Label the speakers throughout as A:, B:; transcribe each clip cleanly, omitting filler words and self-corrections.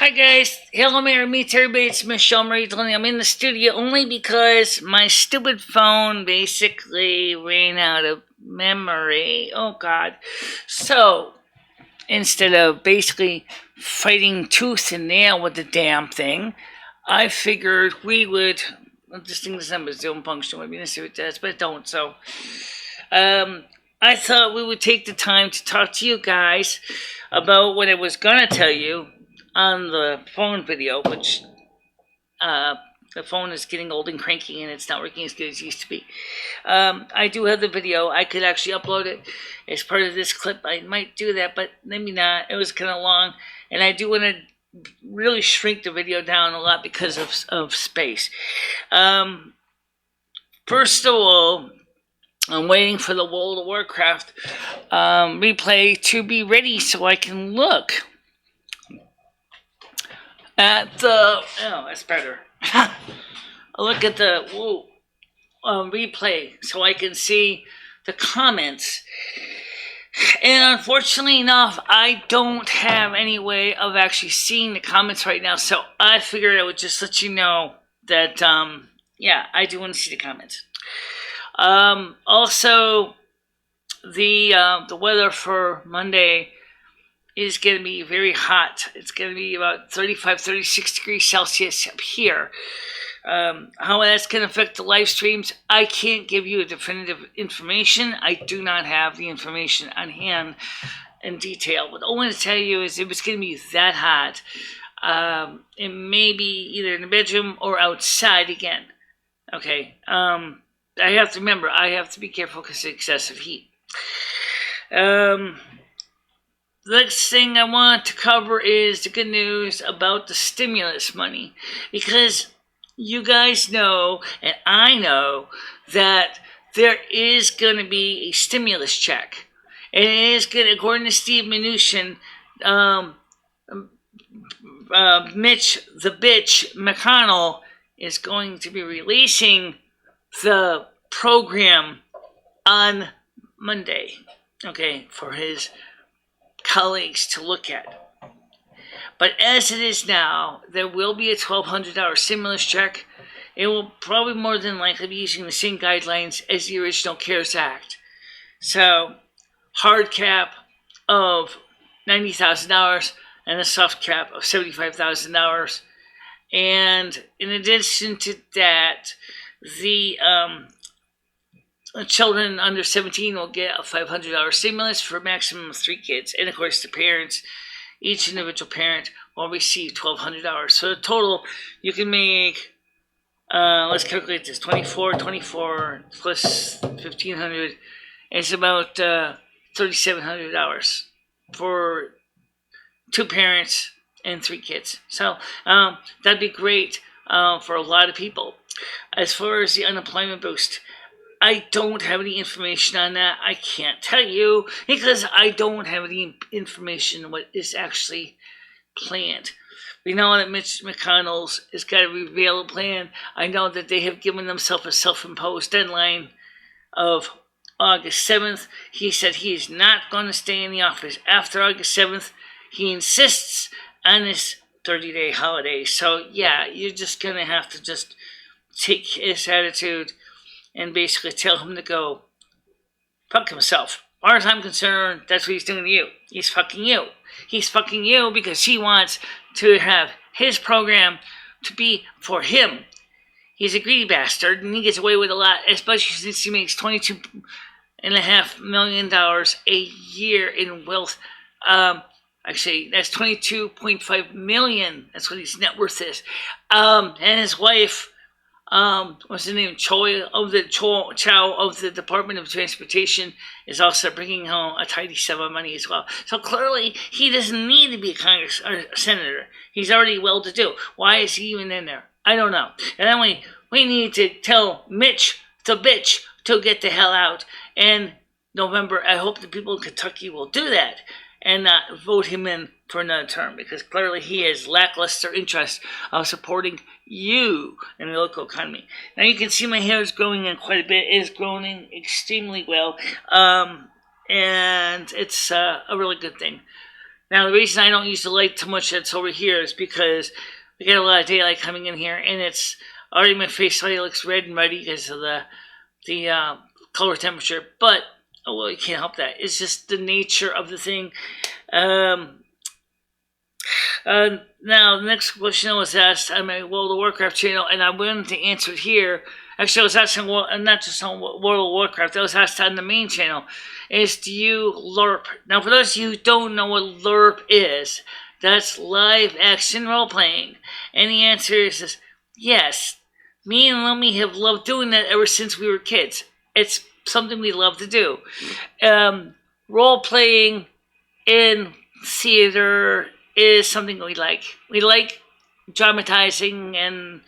A: Hi guys, hello Mary, meet everybody, it's MicheleMarieDalene. I'm in the studio only because my stupid phone basically ran out of memory. Oh god. So, instead of basically fighting tooth and nail with the damn thing, I figured we would, this thing don't function with me, let's see what it does, but it don't, so. I thought we would take the time to talk to you guys about what I was gonna tell you on the phone video, which the phone is getting old and cranky and it's not working as good as it used to be. I do have the video. I could actually upload it as part of this clip. I might do that, but maybe not. It was kind of long, and I do want to really shrink the video down a lot because of space. First of all, I'm waiting for the World of Warcraft replay to be ready so I can look at the, oh, that's better. Look at the replay so I can see the comments. And unfortunately enough, I don't have any way of actually seeing the comments right now, so I figured I would just let you know that, yeah, I do want to see the comments. Also, the weather for Monday is going to be very hot. It's going to be about 35, 36 degrees Celsius up here. How that's going to affect the live streams, I can't give you a definitive information. I do not have the information on hand in detail. What I want to tell you is if it's going to be that hot, it may be either in the bedroom or outside again. Okay. I have to remember, I have to be careful because of excessive heat. The next thing I want to cover is the good news about the stimulus money. Because you guys know, and I know, that there is going to be a stimulus check. And it is going to, according to Steve Mnuchin, Mitch the Bitch McConnell is going to be releasing the program on Monday, okay, for his colleagues to look at. But as it is now, there will be a $1,200 stimulus check. It will probably more than likely be using the same guidelines as the original CARES Act. So, hard cap of $90,000 and a soft cap of $75,000. And in addition to that, the children under 17 will get a $500 stimulus for a maximum of 3 kids. And of course, the parents, each individual parent will receive $1,200. So the total, you can make, let's calculate this, 24 plus 1,500. It's about $3,700 for 2 parents and 3 kids. So that'd be great for a lot of people. As far as the unemployment boost, I don't have any information on that. I can't tell you because I don't have any information on what is actually planned. We know that Mitch McConnell's has got to reveal a plan. I know that they have given themselves a self-imposed deadline of August 7th. He said he is not going to stay in the office after August 7th. He insists on this 30-day holiday. So, yeah, you're just going to have to just take his attitude and basically tell him to go fuck himself. As far as I'm concerned, that's what he's doing to you. He's fucking you. He's fucking you because he wants to have his program to be for him. He's a greedy bastard, and he gets away with a lot, especially since he makes $22.5 million a year in wealth. Actually, that's $22.5 million. That's what his net worth is. And his wife, what's her name? Chow of the Department of Transportation is also bringing home a tidy sum of money as well. So clearly, he doesn't need to be a Congress or a senator. He's already well-to-do. Why is he even in there? I don't know. And then we need to tell Mitch the bitch to get the hell out. And November, I hope the people in Kentucky will do that and not vote him in for another term, because clearly he has lackluster interest of supporting you in the local economy. Now you can see my hair is growing in quite a bit. It is growing extremely well, and it's a really good thing. Now, the reason I don't use the light too much that's over here is because we get a lot of daylight coming in here, and it's already my face already looks red and muddy because of the color temperature. But oh well, you can't help that. It's just the nature of the thing. Now, the next question I was asked on my World of Warcraft channel, and I wanted to answer it here. Actually, I was asking, not just on World of Warcraft, I was asked on the main channel, is do you LARP? Now, for those of you who don't know what LARP is, that's live action role playing. And the answer is yes. Me and Lummy have loved doing that ever since we were kids. It's something we love to do. Role playing in theater is something we like. We like dramatizing and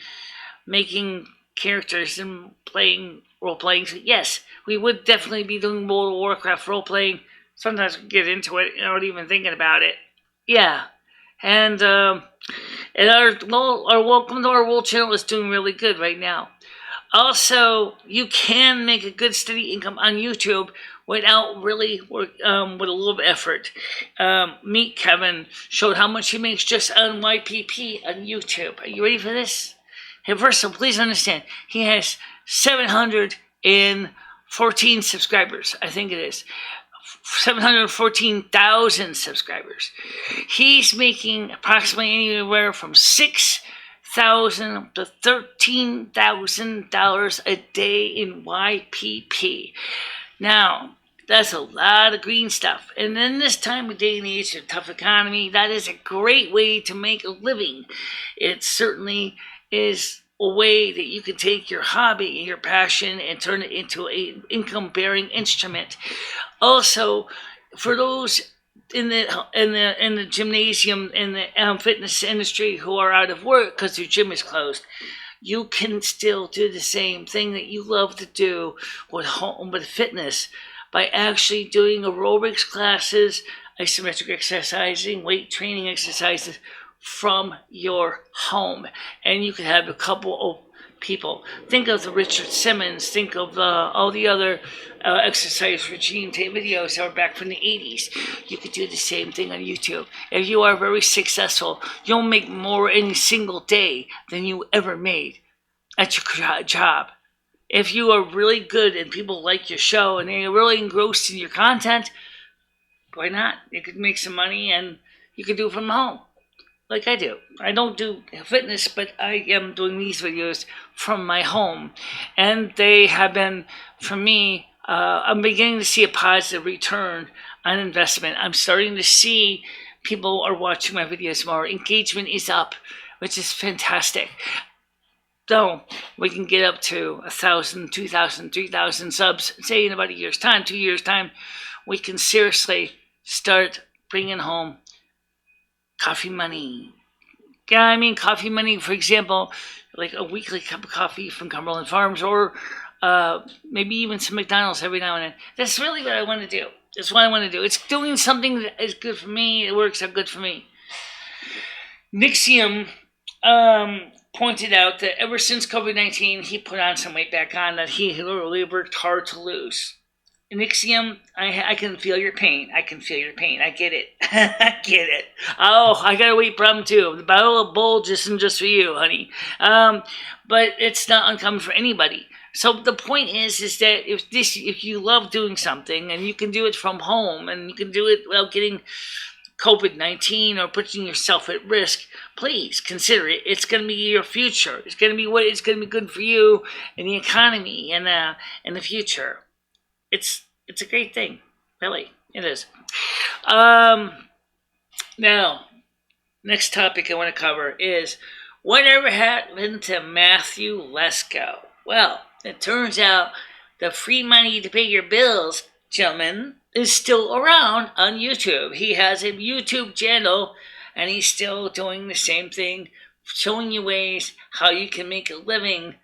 A: making characters and playing role playing. So yes, we would definitely be doing World of Warcraft role playing. Sometimes we get into it without even thinking about it. Yeah. And our Welcome to Our World channel is doing really good right now. Also, you can make a good steady income on YouTube without really work, with a little bit of effort. Meet Kevin showed how much he makes just on YPP on YouTube. Are you ready for this? Hey, first of all, please understand, he has 714 subscribers. I think it is. 714,000 subscribers. He's making approximately anywhere from $6,000 to $13,000 a day in YPP. Now, that's a lot of green stuff. And in this time of day and age of tough economy, that is a great way to make a living. It certainly is a way that you can take your hobby and your passion and turn it into an income-bearing instrument. Also, for those in the gymnasium in the fitness industry who are out of work because their gym is closed, you can still do the same thing that you love to do with fitness by actually doing aerobics classes, isometric exercising, weight training exercises from your home. And you can have a couple of people. Think of the Richard Simmons. Think of all the other exercise regime tape videos that are back from the 80s. You could do the same thing on YouTube. If you are very successful, you'll make more in a single day than you ever made at your job. If you are really good and people like your show and they're really engrossed in your content, why not? You could make some money and you could do it from home. Like I do. I don't do fitness, but I am doing these videos from my home. And they have been, for me, I'm beginning to see a positive return on investment. I'm starting to see people are watching my videos more. Engagement is up, which is fantastic. So we can get up to 1,000, 2,000, 3,000 subs, say in about a year's time, 2 years' time, we can seriously start bringing home coffee money. Yeah, I mean coffee money, for example, like a weekly cup of coffee from Cumberland Farms, or maybe even some McDonald's every now and then. That's really what I want to do. That's what I want to do. It's doing something that is good for me. It works out good for me. Nixium pointed out that ever since COVID-19, he put on some weight back on that he literally worked hard to lose. Nixium, I can feel your pain. I can feel your pain. I get it. I get it. Oh, I got a weight problem too. The Battle of Bulge isn't just for you, honey. But it's not uncommon for anybody. So the point is that if you love doing something and you can do it from home and you can do it without getting COVID-19 or putting yourself at risk, please consider it. It's going to be your future. It's going to be good for you and the economy and the future. It's a great thing, really. It is. Now, next topic I want to cover is whatever happened to Matthew Lesko? Well, it turns out the free money to pay your bills, gentlemen, is still around on YouTube. He has a YouTube channel, and he's still doing the same thing, showing you ways how you can make a living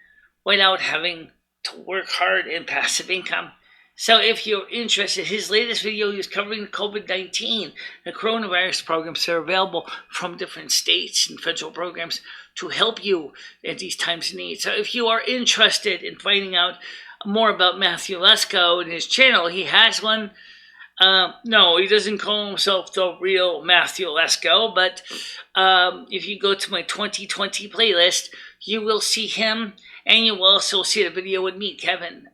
A: without having to work hard in passive income. So if you're interested, his latest video is covering COVID-19, the coronavirus programs that are available from different states and federal programs to help you at these times of need. So if you are interested in finding out more about Matthew Lesko and his channel, he has one. No, he doesn't call himself the real Matthew Lesko, but if you go to my 2020 playlist, you will see him, and you will also see the video with me, Kevin.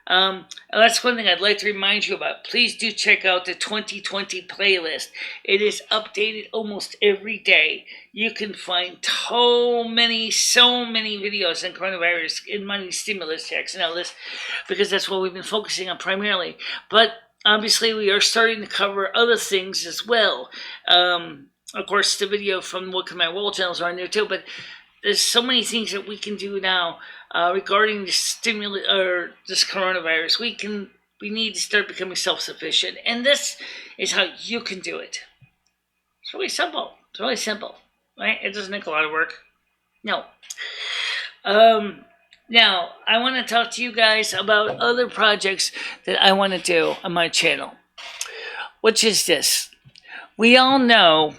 A: And that's one thing I'd like to remind you about. Please do check out the 2020 playlist. It is updated almost every day. You can find so many videos on coronavirus and money stimulus checks and all this, because that's what we've been focusing on primarily. But obviously, we are starting to cover other things as well. Of course, the video from Look at My Wall channels are on there too, but there's so many things that we can do now regarding this coronavirus. We need to start becoming self-sufficient, and this is how you can do it. It's really simple. Right? It doesn't take a lot of work. No. Now, I want to talk to you guys about other projects that I want to do on my channel, which is this. We all know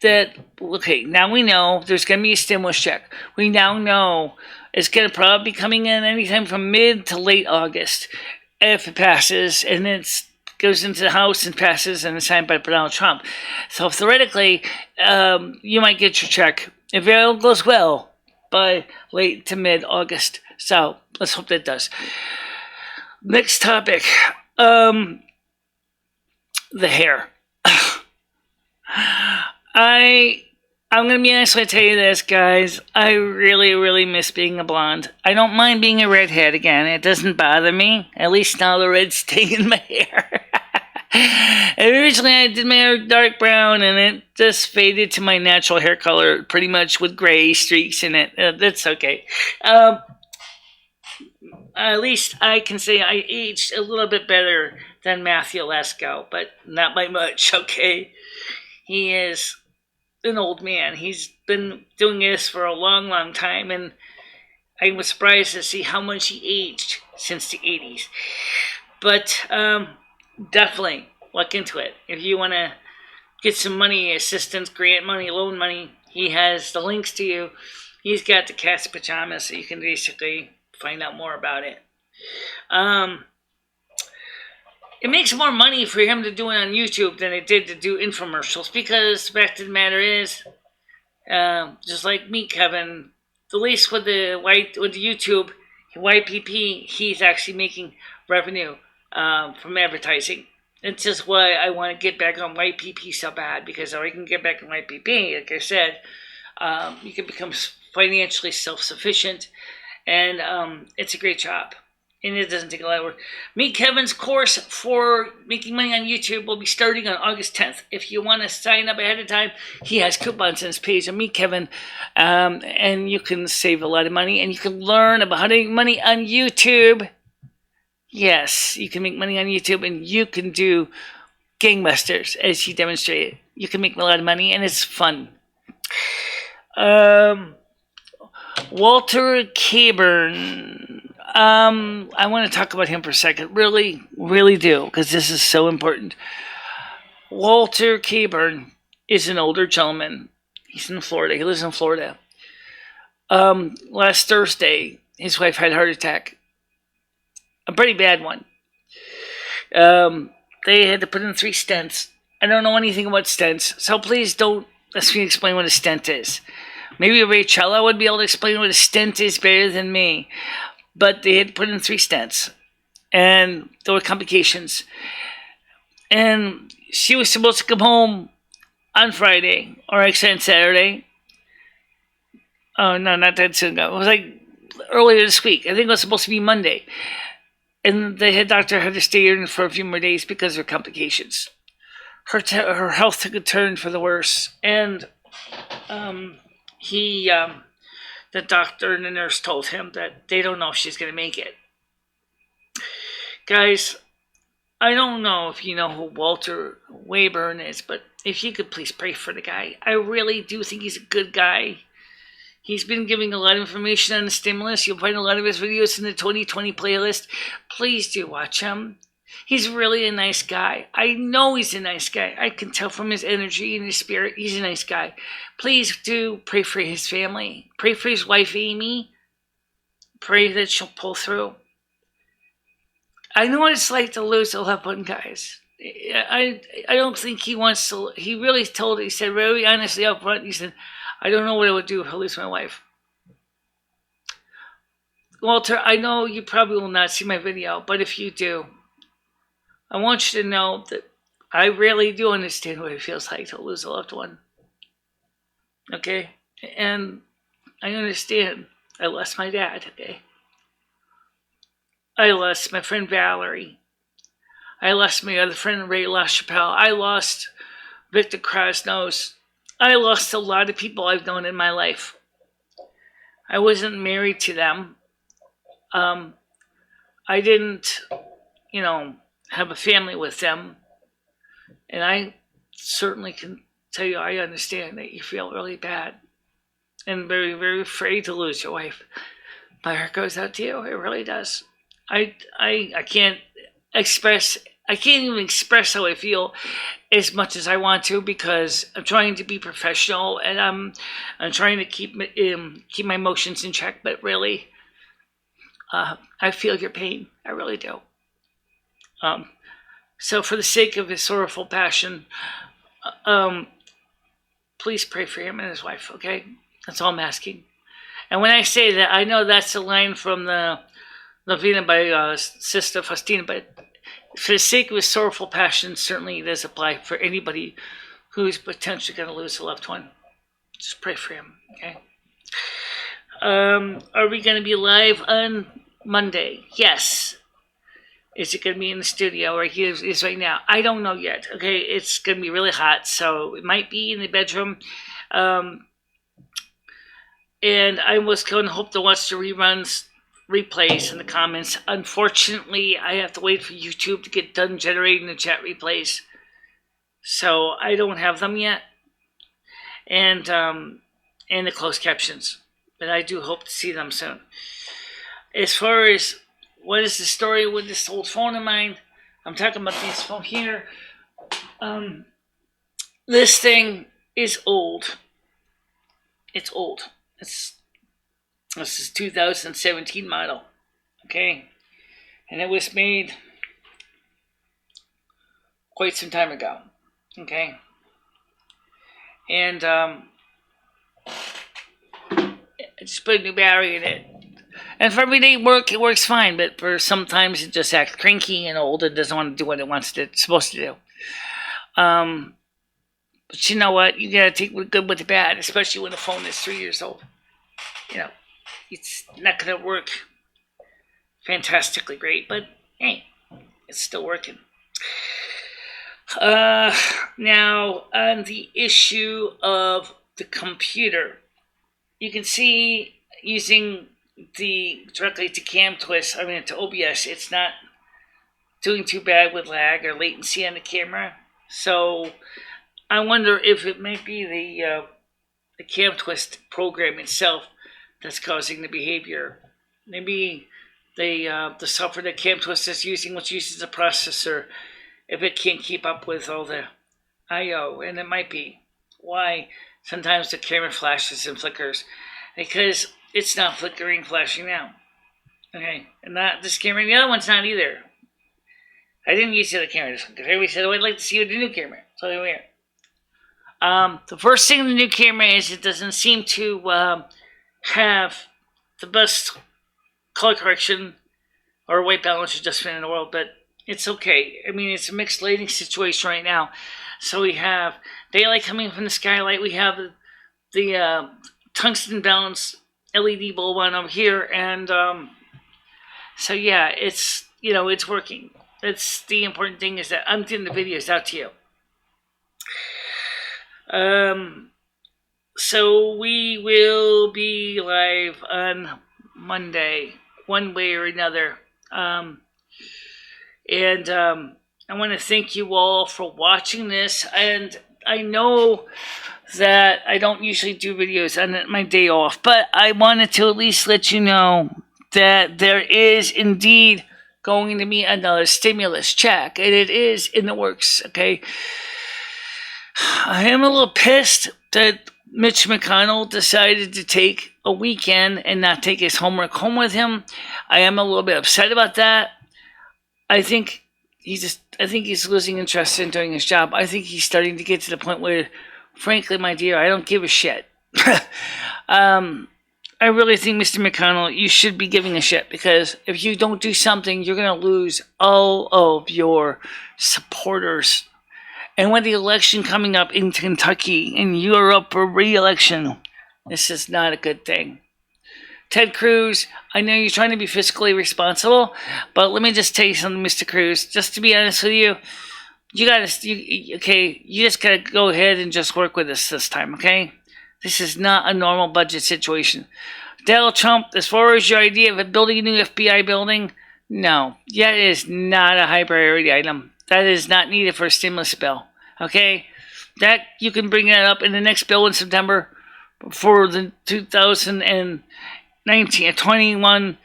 A: that, okay, now we know there's going to be a stimulus check. We now know it's going to probably be coming in anytime from mid to late August if it passes, and it goes into the House and passes and is signed by Donald Trump. So theoretically, you might get your check, if it all goes well, by late to mid-August. So let's hope that does. Next topic, the hair. I'm going to be honest with you this, guys. I really miss being a blonde. I don't mind being a redhead again. It doesn't bother me. At least now the red's staying in my hair. And originally I did my hair dark brown, and it just faded to my natural hair color, pretty much with gray streaks in it. That's okay. At least I can say I aged a little bit better than Matthew Lesko, but not by much, okay? He is an old man. He's been doing this for a long time, and I was surprised to see how much he aged since the 80s. But definitely look into it. If you want to get some money, assistance, grant money, loan money, he has the links to you. He's got the cat's pajamas, so you can basically find out more about it. It makes more money for him to do it on YouTube than it did to do infomercials, because the fact of the matter is, just like me, Kevin, at least with the YouTube, YPP, he's actually making revenue from advertising. It's just why I want to get back on YPP so bad, because if I can get back on YPP, like I said, you can become financially self-sufficient, and it's a great job. And it doesn't take a lot of work. Meet Kevin's course for making money on YouTube will be starting on August 10th. If you want to sign up ahead of time, he has coupons on his page on Meet Kevin. And you can save a lot of money. And you can learn about how to make money on YouTube. Yes, you can make money on YouTube. And you can do gangbusters, as he demonstrated. You can make a lot of money, and it's fun. Walter Caburn. I want to talk about him for a second. Really do, because this is so important. Walter Caburn is an older gentleman. He's in Florida. He lives in Florida. Last Thursday, his wife had a heart attack. A pretty bad one. They had to put in 3 stents. I don't know anything about stents, so please don't let me explain what a stent is. Maybe Rachella would be able to explain what a stent is better than me. But they had put in 3 stents, and there were complications. And she was supposed to come home on Friday, or actually on Saturday. Oh, no, not that soon ago. It was like earlier this week. I think it was supposed to be Monday. And the head doctor had to stay in for a few more days because of complications. Her health took a turn for the worse. And the doctor and the nurse told him that they don't know if she's going to make it. Guys, I don't know if you know who Walter Wayburn is, but if you could please pray for the guy. I really do think he's a good guy. He's been giving a lot of information on the stimulus. You'll find a lot of his videos in the 2020 playlist. Please do watch him. He's really a nice guy. I know he's a nice guy. I can tell from his energy and his spirit. He's a nice guy. Please do pray for his family. Pray for his wife, Amy. Pray that she'll pull through. I know what it's like to lose a loved one, guys. I don't think he wants to. He really told. He said very honestly up front. He said, "I don't know what I would do if I lose my wife." Walter, I know you probably will not see my video, but if you do, I want you to know that I really do understand what it feels like to lose a loved one. Okay, and I understand. I lost my dad. Okay, I lost my friend Valerie. I lost my other friend Ray LaChapelle. I lost Victor Krasnos. I lost a lot of people I've known in my life. I wasn't married to them. I didn't, have a family with them. And I certainly can tell you I understand that you feel really bad and very, very afraid to lose your wife. My heart goes out to you. It really does. I can't even express how I feel as much as I want to, because I'm trying to be professional and I'm trying to keep my emotions in check. But really, I feel your pain. I really do. So for the sake of his sorrowful passion, please pray for him and his wife. Okay, that's all I'm asking. And when I say that, I know that's a line from the Novena by Sister Faustina, but for the sake of his sorrowful passion, certainly it does apply for anybody who's potentially going to lose a loved one. Just pray for him, okay? Are we going to be live on Monday? Yes. Is it going to be in the studio or here it is right now? I don't know yet, okay? It's going to be really hot, so it might be in the bedroom. And I was going to hope to watch the replays in the comments. Unfortunately, I have to wait for YouTube to get done generating the chat replays, so I don't have them yet, and the closed captions, but I do hope to see them soon. As far as what is the story with this old phone of mine, I'm talking about this phone here. This thing is old. It's old. This is 2017 model, okay? And it was made quite some time ago, okay? And I just put a new battery in it. And for everyday work, it works fine, but for sometimes it just acts cranky and old and doesn't want to do what it's supposed to do. But you know what? You gotta take the good with the bad, especially when the phone is 3 years old. It's not gonna work fantastically great, but hey, it's still working. Now, on the issue of the computer, you can see using directly to to OBS, it's not doing too bad with lag or latency on the camera. So I wonder if it might be the CamTwist program itself that's causing the behavior. Maybe the software that CamTwist is using, which uses a processor, if it can't keep up with all the I/O, and it might be why sometimes the camera flashes and flickers, because it's not flickering, flashing now. Okay, and not this camera. The other one's not either. I didn't use the other camera. Everybody said, "Oh, I'd like to see the new camera." So there we are. The first thing the new camera is, it doesn't seem to have the best color correction or white balance adjustment in the world, but it's okay. I mean, it's a mixed lighting situation right now. So we have daylight coming from the skylight. We have the tungsten balance LED bulb on over here, and so yeah, it's it's working. That's the important thing, is that I'm getting the videos out to you. So we will be live on Monday, one way or another. And I want to thank you all for watching this. And I know that I don't usually do videos on my day off, but I wanted to at least let you know that there is indeed going to be another stimulus check, and it is in the works, okay? I am a little pissed that Mitch McConnell decided to take a weekend and not take his homework home with him. I am a little bit upset about that. I think I think he's losing interest in doing his job. I think he's starting to get to the point where, frankly, my dear, I don't give a shit. I really think, Mr. McConnell, you should be giving a shit, because if you don't do something, you're going to lose all of your supporters. And with the election coming up in Kentucky and you're up for re-election, this is not a good thing. Ted Cruz, I know you're trying to be fiscally responsible, but let me just tell you something, Mr. Cruz. Just to be honest with you, you just gotta go ahead and just work with us this time, okay? This is not a normal budget situation. Donald Trump, as far as your idea of building a new FBI building, no, that is not a high priority item. That is not needed for a stimulus bill, okay? That you can bring that up in the next bill in September for the 2021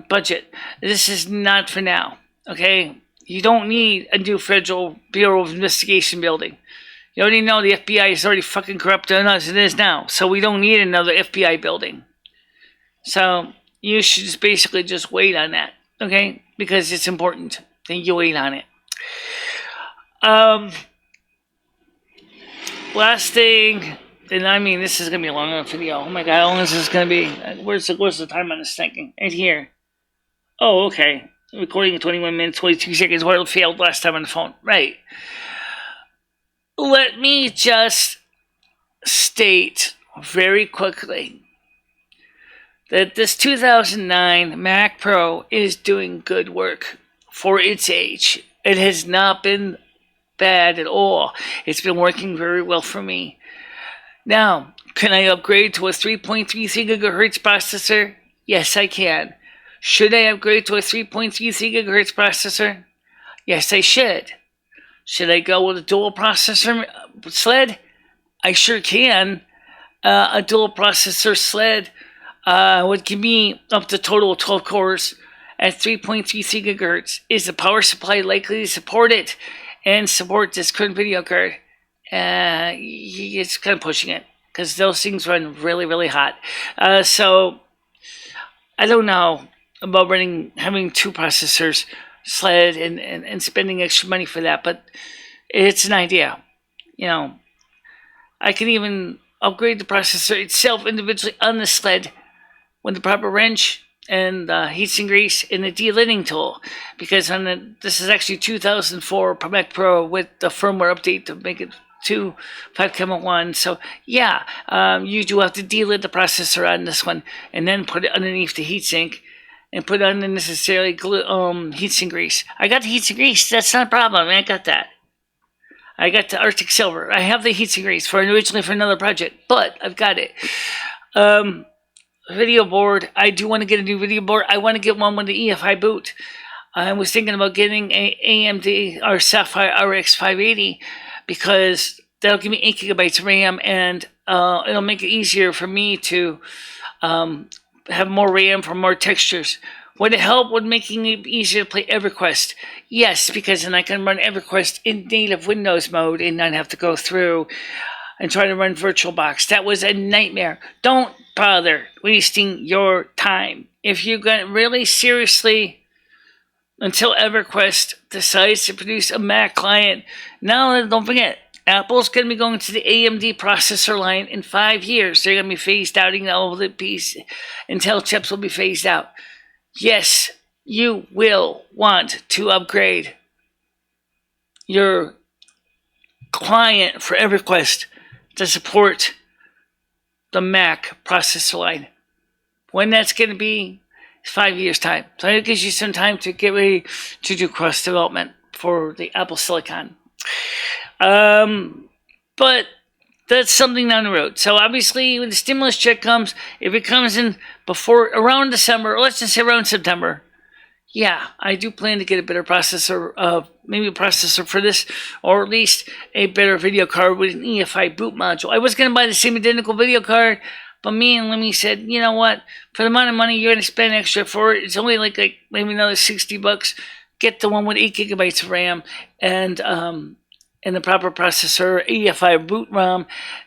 A: budget. This is not for now, okay? You don't need a new Federal Bureau of Investigation building. You already know the FBI is already fucking corrupt as it is now, so we don't need another FBI building. So you should just basically just wait on that, okay? Because it's important that you wait on it. Last thing, and I mean, this is going to be a long enough video. Oh my god, how long is this going to be? Where's the time on this thinking? Right here. Oh, okay. Recording at 21 minutes, 22 seconds, where it failed last time on the phone. Right. Let me just state very quickly that this 2009 Mac Pro is doing good work for its age. It has not been bad at all. It's been working very well for me. Now, can I upgrade to a 3.33 gigahertz processor? Yes, I can. Should I upgrade to a 3.33 gigahertz processor? Yes, I should. Should I go with a dual processor sled? I sure can. A dual processor sled would give me up to total of 12 cores at 3.33 gigahertz. Is the power supply likely to support it and support this current video card? It's kind of pushing it, because those things run really, really hot. So I don't know about having two processors sled and spending extra money for that, but it's an idea. You know, I can even upgrade the processor itself individually on the sled with the proper wrench and heat and grease and the de-lidding tool, because this is actually 2004 Mac Pro with the firmware update to make it 5.1. So yeah, you do have to de-lid the processor on this one and then put it underneath the heatsink and put on the necessary heat and grease. I got the heat and grease. That's not a problem. I got that. I got the Arctic Silver. I have the heat and grease originally for another project, but I've got it. Video board. I do want to get a new video board. I want to get one with the EFI boot. I was thinking about getting a AMD or Sapphire RX 580 because that'll give me 8 gigabytes of RAM, and it'll make it easier for me to have more RAM for more textures. Would it help with making it easier to play EverQuest? Yes, because then I can run EverQuest in native Windows mode and not have to go through and try to run VirtualBox. That was a nightmare. Don't bother wasting your time. If you're going to really seriously, until EverQuest decides to produce a Mac client, now don't forget, Apple's going to be going to the AMD processor line in 5 years. They're going to be phased out, all of the Intel chips will be phased out. Yes, you will want to upgrade your client for EverQuest to support the Mac processor line. When that's going to be, 5 years' time. So it gives you some time to get ready to do cross development for the Apple Silicon. But that's something down the road. So obviously, when the stimulus check comes, if it comes in around December, or let's just say around September, yeah, I do plan to get a better processor, maybe a processor for this, or at least a better video card with an EFI boot module. I was going to buy the same identical video card, but me and Lemmy said, you know what, for the amount of money you're going to spend extra for it, it's only like maybe another $60. Get the one with 8 gigabytes of RAM and the proper processor, EFI boot ROM,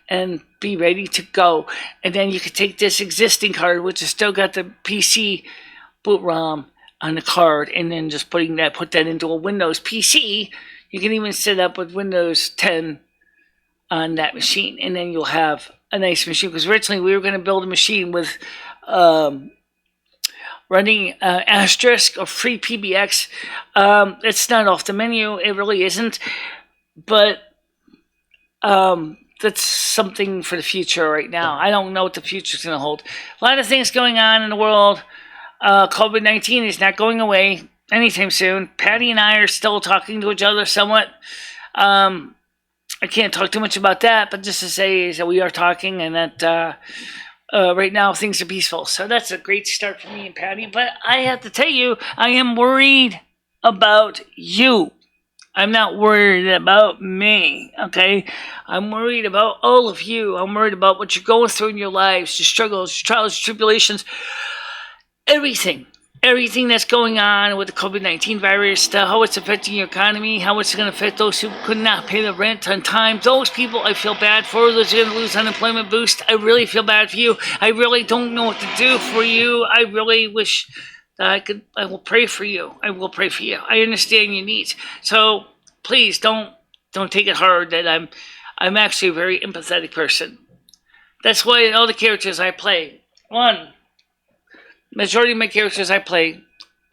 A: and be ready to go. And then you could take this existing card, which has still got the PC boot ROM, on the card, and then just put that into a Windows PC. You can even set up with Windows 10 on that machine, and then you'll have a nice machine. Because originally we were going to build a machine with running Asterisk or free PBX. It's not off the menu. It really isn't. But that's something for the future right now. I don't know what the future's going to hold. A lot of things going on in the world. COVID-19 is not going away anytime soon. Patty and I are still talking to each other somewhat. I can't talk too much about that, but just to say is that we are talking, and that right now things are peaceful. So that's a great start for me and Patty. But I have to tell you, I am worried about you. I'm not worried about me, okay? I'm worried about all of you. I'm worried about what you're going through in your lives, your struggles, your trials, your tribulations, everything. Everything that's going on with the COVID-19 virus, how it's affecting your economy, how it's going to affect those who could not pay the rent on time. Those people I feel bad for. Those are going to lose unemployment boost. I really feel bad for you. I really don't know what to do for you. I really wish that I will pray for you. I will pray for you. I understand your needs. So please don't take it hard that I'm actually a very empathetic person. That's why all the characters I play, majority of my characters I play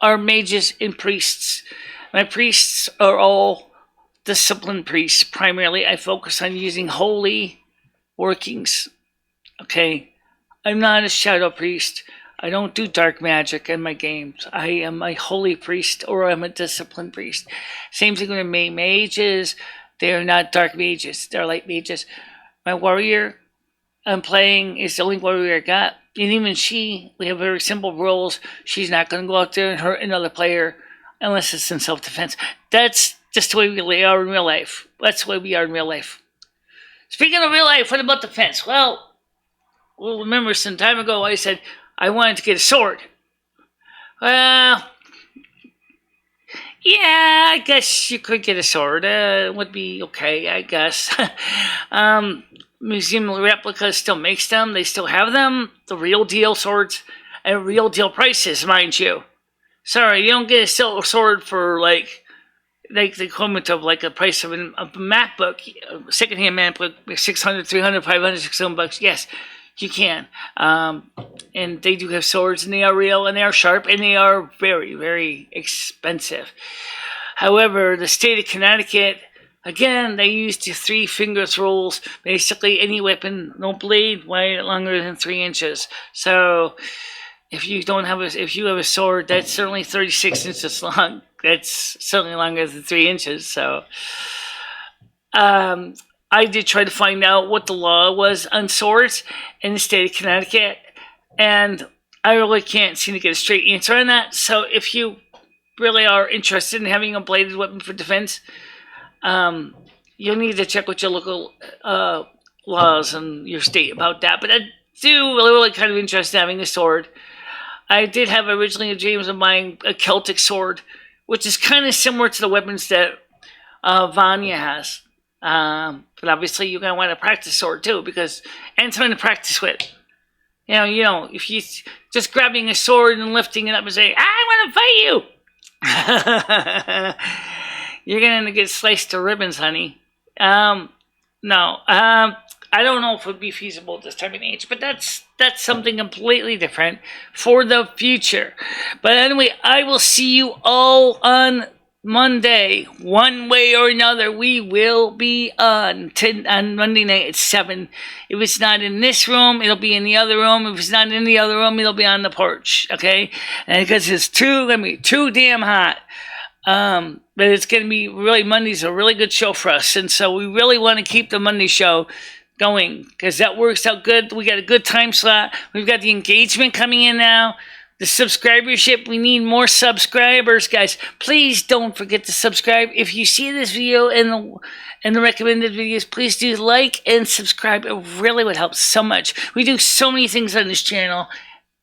A: are mages and priests. My priests are all disciplined priests. Primarily, I focus on using holy workings. Okay? I'm not a shadow priest. I don't do dark magic in my games. I am a holy priest, or I'm a disciplined priest. Same thing with my mages. They are not dark mages. They're light mages. My warrior I'm playing is the only warrior I got. And even we have very simple rules. She's not going to go out there and hurt another player unless it's in self-defense. That's just the way we are in real life. That's the way we are in real life. Speaking of real life, what about defense? Well, remember some time ago I said I wanted to get a sword. Well, yeah, I guess you could get a sword. It would be okay, I guess. Museum Replica still makes them. They still have them. The real deal swords at real deal prices, mind you. Sorry, you don't get a silver sword for like the equivalent of like a price of a MacBook, a secondhand MacBook, $600, $300, $500, $600. Yes, you can. And they do have swords, and they are real, and they are sharp, and they are very, very expensive. However, the state of Connecticut, again, they use the 3 fingers rules. Basically, any weapon, no blade longer than 3 inches. So, if you have a sword that's certainly 36 inches long, that's certainly longer than 3 inches. So, I did try to find out what the law was on swords in the state of Connecticut, and I really can't seem to get a straight answer on that. So, if you really are interested in having a bladed weapon for defense, you'll need to check with your local laws in your state about that. But I do really kind of interested in having a sword. I did have originally a dream of buying a Celtic sword, which is kind of similar to the weapons that Vanya has. But obviously you're going to want to practice sword too, and something to practice with. You know, if you just grabbing a sword and lifting it up and saying, I want to fight you! You're going to get sliced to ribbons, honey. No. I don't know if it would be feasible at this time and age, but that's something completely different for the future. But anyway, I will see you all on Monday. One way or another, we will be on Monday night at 7. If it's not in this room, it'll be in the other room. If it's not in the other room, it'll be on the porch, okay? And because it's going to be too damn hot. But it's going to be Monday's a really good show for us. And so we really want to keep the Monday show going because that works out good. We got a good time slot. We've got the engagement coming in now. The subscribership. We need more subscribers, guys. Please don't forget to subscribe. If you see this video and the recommended videos, please do like and subscribe. It really would help so much. We do so many things on this channel,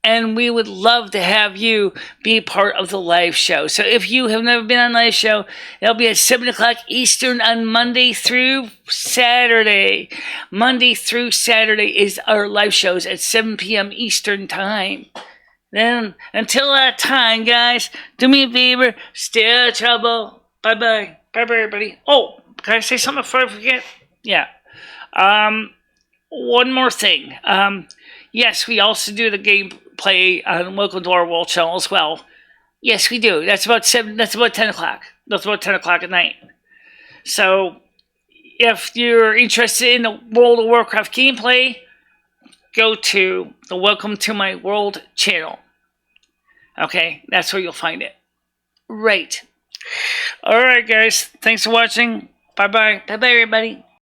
A: and we would love to have you be part of the live show. So if you have never been on a live show, it'll be at 7 o'clock Eastern on Monday through Saturday. Monday through Saturday is our live shows at 7 p.m. Eastern time. Then, until that time, guys, do me a favor, stay out of trouble. Bye-bye. Bye-bye, everybody. Oh, can I say something before I forget? Yeah. One more thing. Yes, we also do the gameplay on Welcome to Our World channel as well. Yes, we do. That's about 10 o'clock. That's about 10 o'clock at night. So, if you're interested in the World of Warcraft gameplay, go to the Welcome to My World channel. Okay, that's where you'll find it. Right. Alright, guys. Thanks for watching. Bye-bye. Bye-bye, everybody.